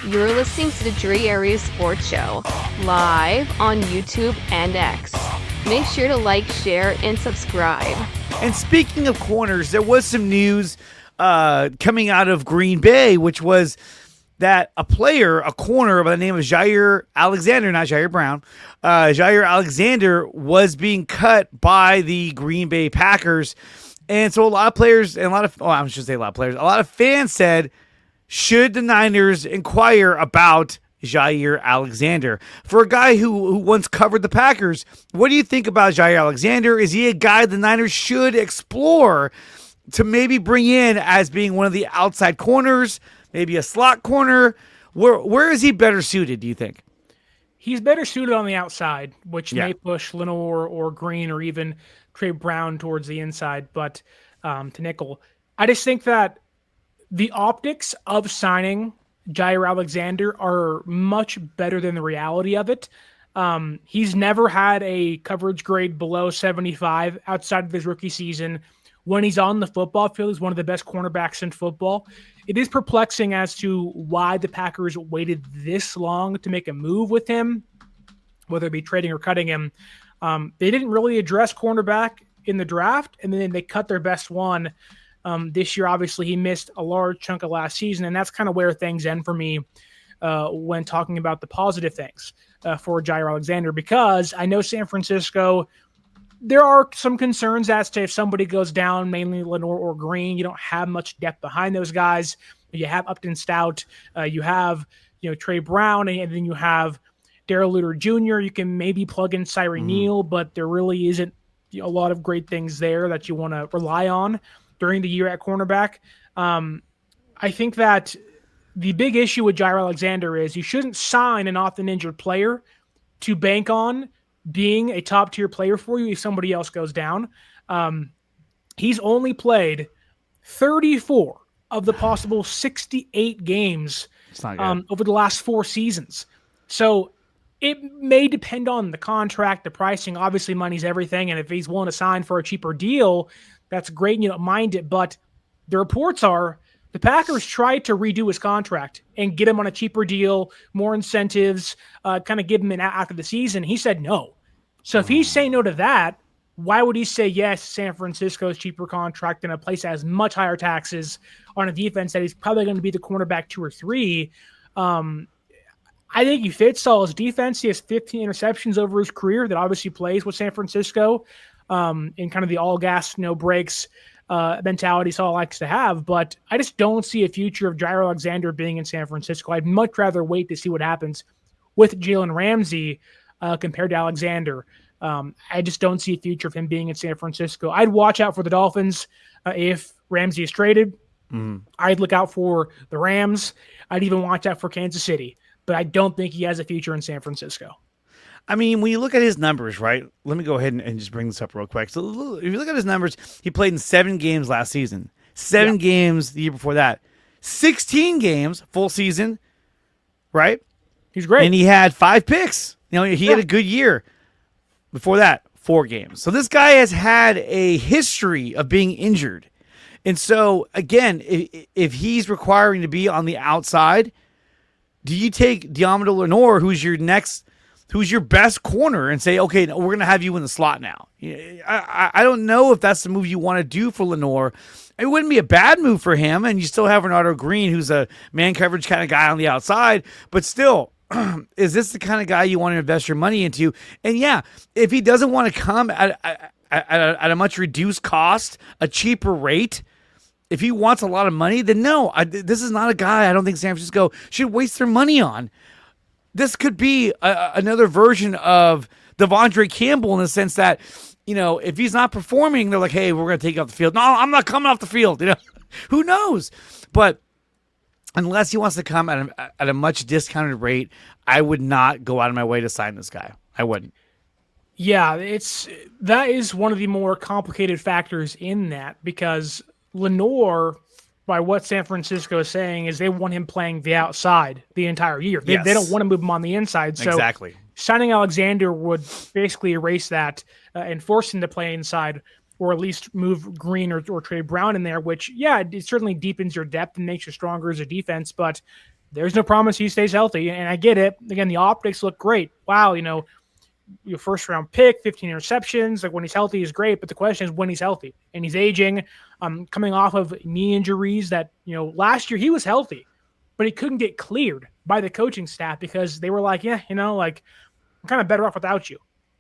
You're listening to the Dre Area Sports Show, live on YouTube and X. Make sure to like, share, and subscribe. And speaking of corners, there was some news coming out of Green Bay, which was that a corner by the name of Jaire Alexander, not Jaire Brown, Jaire Alexander was being cut by the Green Bay Packers. And so a lot of players and a lot of fans said, should the Niners inquire about Jaire Alexander? For a guy who once covered the Packers, what do you think about Jaire Alexander? Is he a guy the Niners should explore to maybe bring in as being one of the outside corners, maybe a slot corner? Where is he better suited, do you think? He's better suited on the outside, which may push Lenoir or Green or even Trey Brown towards the inside, but to nickel. I just think that the optics of signing Jaire Alexander are much better than the reality of it. He's never had a coverage grade below 75 outside of his rookie season. When he's on the football field, he's one of the best cornerbacks in football. It is perplexing as to why the Packers waited this long to make a move with him, whether it be trading or cutting him. They didn't really address cornerback in the draft, and then they cut their best one. This year, obviously, he missed a large chunk of last season, and that's kind of where things end for me when talking about the positive things for Jaire Alexander, because I know San Francisco, there are some concerns as to if somebody goes down, mainly Lenoir or Green, you don't have much depth behind those guys. You have Upton Stout, you have Trey Brown, and then you have Darrell Luter Jr. You can maybe plug in Cyree Neal, but there really isn't a lot of great things there that you want to rely on during the year at cornerback. I think that the big issue with Jaire Alexander is you shouldn't sign an often-injured player to bank on being a top-tier player for you if somebody else goes down. He's only played 34 of the possible 68 games over the last 4 seasons. So it may depend on the contract, the pricing. Obviously, money's everything, and if he's willing to sign for a cheaper deal, that's great and you don't mind it. But the reports are the Packers tried to redo his contract and get him on a cheaper deal, more incentives, kind of give him an after the season. He said no. So if he's saying no to that, why would he say yes to San Francisco's cheaper contract in a place that has much higher taxes on a defense that he's probably going to be the cornerback 2 or 3? I think he fits all his defense. He has 15 interceptions over his career that obviously plays with San Francisco in kind of the all gas, no breaks mentality Saul likes to have. But I just don't see a future of Jaire Alexander being in San Francisco. I'd much rather wait to see what happens with Jalen Ramsey compared to Alexander. I just don't see a future of him being in San Francisco. I'd watch out for the Dolphins if Ramsey is traded. I'd look out for the Rams. I'd even watch out for Kansas City. But I don't think he has a future in San Francisco. I mean, when you look at his numbers, right? Let me go ahead and just bring this up real quick. So if you look at his numbers, he played in 7 games last season, 7 games the year before that, 16 games full season, right? He's great. And he had 5 picks. He had a good year. Before that, 4 games. So this guy has had a history of being injured. And so, again, if he's requiring to be on the outside, do you take Diamondou Lenoir, who's your best corner, and say, okay, we're going to have you in the slot now? I don't know if that's the move you want to do for Lenoir. It wouldn't be a bad move for him, and you still have Renardo Green, who's a man coverage kind of guy on the outside, but still, is this the kind of guy you want to invest your money into? And yeah, if he doesn't want to come at a much reduced cost, a cheaper rate, if he wants a lot of money, then no, this is not a guy I don't think San Francisco should waste their money on. This could be another version of Devondre Campbell in the sense that, if he's not performing, they're like, hey, we're going to take you off the field. No, I'm not coming off the field. Who knows? But unless he wants to come at a much discounted rate, I would not go out of my way to sign this guy. I wouldn't. Yeah, that is one of the more complicated factors in that, because Lenoir, by what San Francisco is saying, is they want him playing the outside the entire year. They don't want to move him on the inside. So exactly. Signing Alexander would basically erase that and force him to play inside, or at least move Green or Trey Brown in there, which, it certainly deepens your depth and makes you stronger as a defense. But there's no promise he stays healthy. And I get it. Again, the optics look great. Wow, your first round pick, 15 interceptions. Like when he's healthy is great, but the question is when he's healthy. And he's aging, coming off of knee injuries that, last year he was healthy, but he couldn't get cleared by the coaching staff because they were like, I'm kind of better off without you.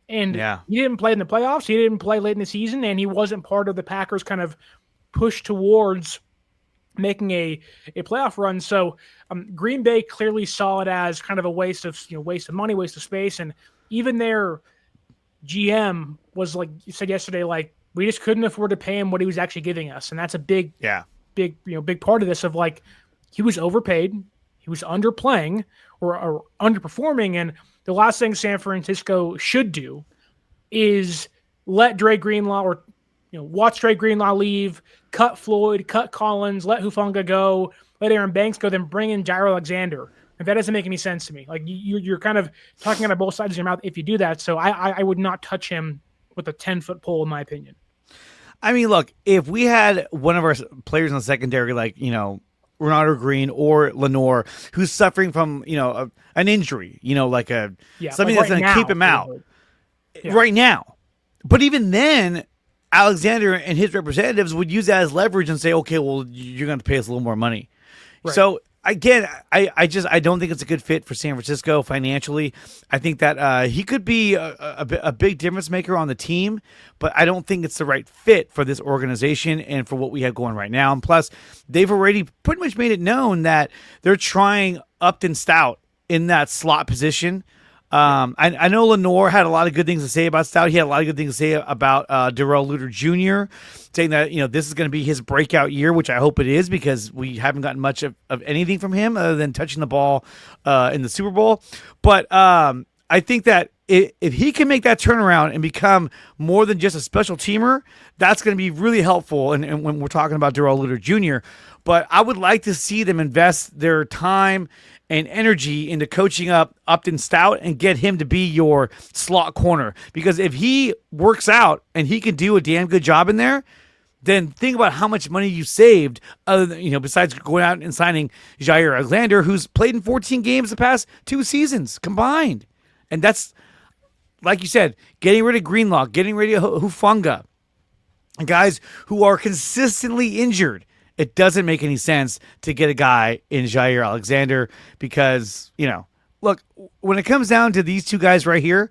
And he didn't play in the playoffs. He didn't play late in the season, and he wasn't part of the Packers' kind of push towards making a playoff run. So Green Bay clearly saw it as kind of a waste of money, waste of space. And even their GM was like you said yesterday, like we just couldn't afford to pay him what he was actually giving us. And that's a big part of this of like he was overpaid, he was underplaying or underperforming. And the last thing San Francisco should do is let Dre Greenlaw or watch Dre Greenlaw leave, cut Floyd, cut Collins, let Hufanga go, let Aaron Banks go, then bring in Jaire Alexander. And that doesn't make any sense to me. Like you're kind of talking out of both sides of your mouth if you do that. So I would not touch him with a 10-foot pole, in my opinion. I mean, look, if we had one of our players in the secondary, like, Ronaldo Green or Lenore, who's suffering from, an injury, like something that's going to keep him out right now. But even then, Alexander and his representatives would use that as leverage and say, okay, well, you're going to pay us a little more money. Right. So again, I don't think it's a good fit for San Francisco financially. I think that he could be a big difference maker on the team, but I don't think it's the right fit for this organization and for what we have going right now. And plus, they've already pretty much made it known that they're trying Upton Stout in that slot position. I know Lenore had a lot of good things to say about Stout. He had a lot of good things to say about Darrell Luter Jr., saying that, this is going to be his breakout year, which I hope it is because we haven't gotten much of anything from him other than touching the ball in the Super Bowl. But I think that if he can make that turnaround and become more than just a special teamer, that's going to be really helpful. And when we're talking about Darrell Luter Jr., but I would like to see them invest their time and energy into coaching up Upton Stout and get him to be your slot corner. Because if he works out and he can do a damn good job in there, then think about how much money you saved other than, besides going out and signing Jaire Alexander, who's played in 14 games the past 2 seasons combined. And that's, like you said, getting rid of Greenlaw, getting rid of Hufanga, and guys who are consistently injured. It doesn't make any sense to get a guy in Jaire Alexander because, look, when it comes down to these two guys right here,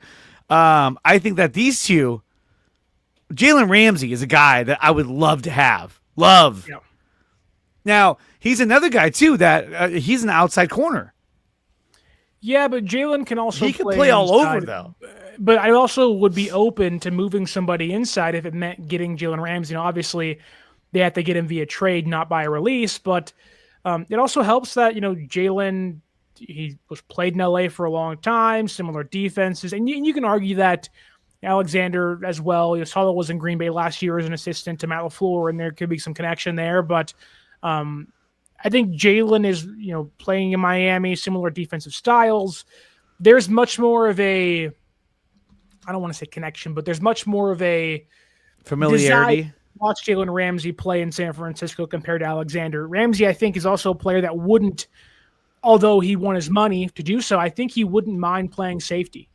I think that these two, Jalen Ramsey is a guy that I would love to have. Love. Yeah. Now, he's another guy, too, that he's an outside corner. Yeah, but Jalen can also He can play all over, though. But I also would be open to moving somebody inside if it meant getting Jalen Ramsey. Obviously, they have to get him via trade, not by a release. But it also helps that, Jalen, he was played in LA for a long time, similar defenses. And you can argue that Alexander as well. Solo was in Green Bay last year as an assistant to Matt LaFleur, and there could be some connection there. But I think Jalen is, playing in Miami, similar defensive styles. There's much more of a, I don't want to say connection, but there's much more of a familiarity. Watch Jalen Ramsey play in San Francisco compared to Alexander. Ramsey, I think, is also a player that wouldn't, although he won his money to do so, I think he wouldn't mind playing safety.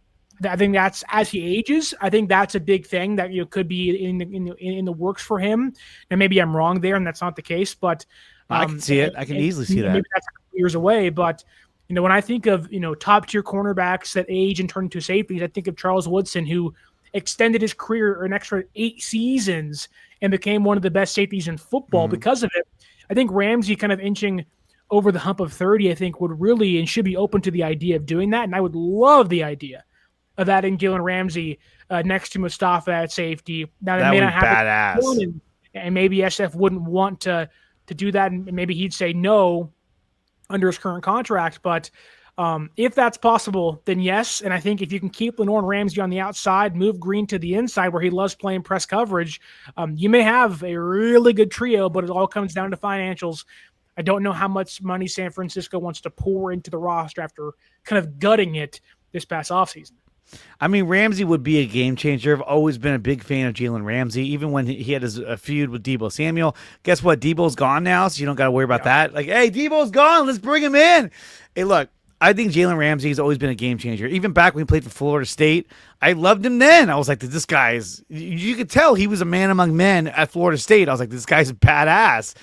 I think that's, as he ages, I think that's a big thing that could be in the works for him. And maybe I'm wrong there, and that's not the case. But I can see it. I can easily see that. Maybe that's years away. But when I think of top tier cornerbacks that age and turn into safeties, I think of Charles Woodson, who extended his career an extra 8 seasons and became one of the best safeties in football because of it. I think Ramsey kind of inching over the hump of 30, I think would really and should be open to the idea of doing that. And I would love the idea of adding Jalen Ramsey next to Mustafa at safety. Now, that would be badass. And maybe SF wouldn't want to do that, and maybe he'd say no under his current contract. But if that's possible, then yes. And I think if you can keep Lenore and Ramsey on the outside, move Green to the inside where he loves playing press coverage, you may have a really good trio, but it all comes down to financials. I don't know how much money San Francisco wants to pour into the roster after kind of gutting it this past offseason. I mean, Ramsey would be a game changer. I've always been a big fan of Jalen Ramsey, even when he had his feud with Deebo Samuel. Guess what? Deebo's gone now, so you don't got to worry about that. Like, hey, Deebo's gone. Let's bring him in. Hey, look, I think Jalen Ramsey has always been a game changer. Even back when he played for Florida State, I loved him then. I was like, this guy is, you could tell he was a man among men at Florida State. I was like, this guy's a badass.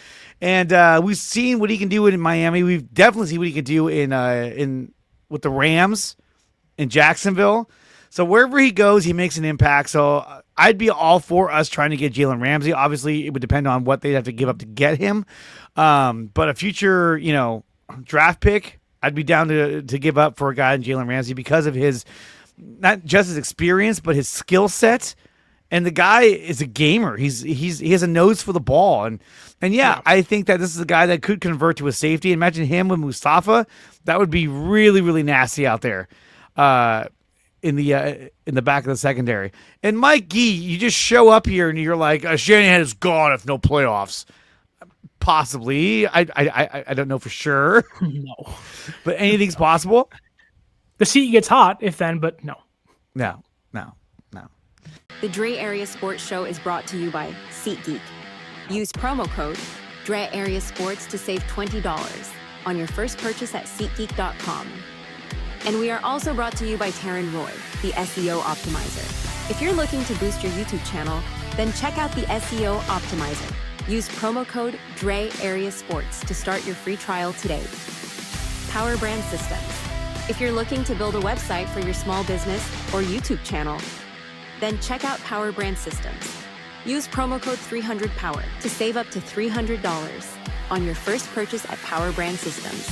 And we've seen what he can do in Miami. We've definitely seen what he can do in with the Rams in Jacksonville. So wherever he goes, he makes an impact. So I'd be all for us trying to get Jalen Ramsey. Obviously, it would depend on what they'd have to give up to get him. But a future, draft pick, I'd be down to give up for a guy in Jalen Ramsey because of his, not just his experience, but his skill set. And the guy is a gamer. He has a nose for the ball. And I think that this is a guy that could convert to a safety. Imagine him with Mustafa. That would be really, really nasty out there. In the back of the secondary. And Mike Gee, you just show up here and you're like, Shanahan is gone if no playoffs. Possibly. I don't know for sure. No. But anything's possible. The seat gets hot if then, but no. No. The Dre Area Sports Show is brought to you by SeatGeek. Use promo code Dre Area Sports to save $20 on your first purchase at SeatGeek.com. And we are also brought to you by Taryn Roy, the SEO Optimizer. If you're looking to boost your YouTube channel, then check out the SEO Optimizer. Use promo code Dre Area Sports to start your free trial today. Power Brand Systems. If you're looking to build a website for your small business or YouTube channel, then check out Power Brand Systems. Use promo code 300POWER to save up to $300 on your first purchase at Power Brand Systems.